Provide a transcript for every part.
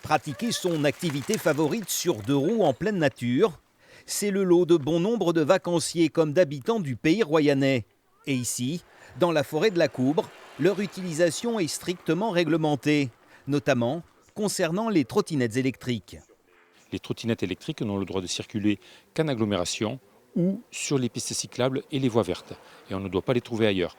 Pratiquer son activité favorite sur deux roues en pleine nature, c'est le lot de bon nombre de vacanciers comme d'habitants du pays royannais. Et ici, dans la forêt de la Coubre, leur utilisation est strictement réglementée, notamment concernant les trottinettes électriques. Les trottinettes électriques n'ont le droit de circuler qu'en agglomération ou sur les pistes cyclables et les voies vertes. Et on ne doit pas les trouver ailleurs.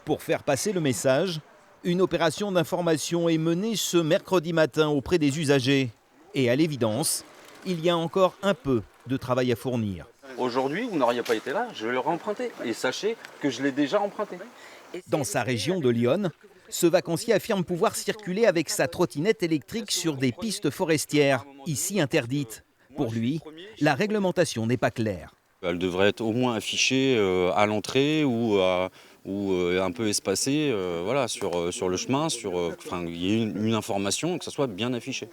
Pour faire passer le message, une opération d'information est menée ce mercredi matin auprès des usagers. Et à l'évidence, il y a encore un peu de travail à fournir. Aujourd'hui, vous n'auriez pas été là, je vais le remprunter. Et sachez que je l'ai déjà emprunté. Dans sa région de Lyon, ce vacancier affirme pouvoir circuler avec sa trottinette électrique sur des pistes forestières, ici interdites. Pour lui, la réglementation n'est pas claire. Elle devrait être au moins affichée à l'entrée ou un peu espacée voilà, sur le chemin, qu'il y ait une information, que ça soit bien affiché.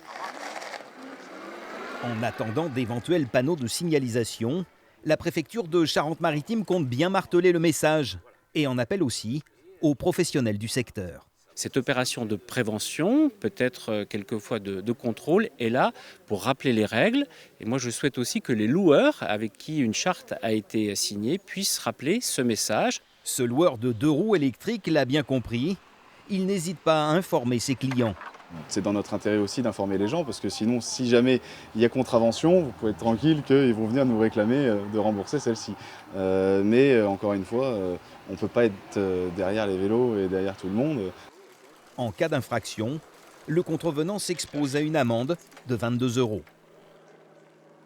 En attendant d'éventuels panneaux de signalisation, la préfecture de Charente-Maritime compte bien marteler le message et en appelle aussi aux professionnels du secteur. Cette opération de prévention, peut-être quelquefois de contrôle, est là pour rappeler les règles. Et moi, je souhaite aussi que les loueurs avec qui une charte a été signée puissent rappeler ce message. Ce loueur de deux roues électriques l'a bien compris. Il n'hésite pas à informer ses clients. C'est dans notre intérêt aussi d'informer les gens parce que sinon, si jamais il y a contravention, vous pouvez être tranquille qu'ils vont venir nous réclamer de rembourser celle-ci. Mais encore une fois, on ne peut pas être derrière les vélos et derrière tout le monde. En cas d'infraction, le contrevenant s'expose à une amende de 22 €.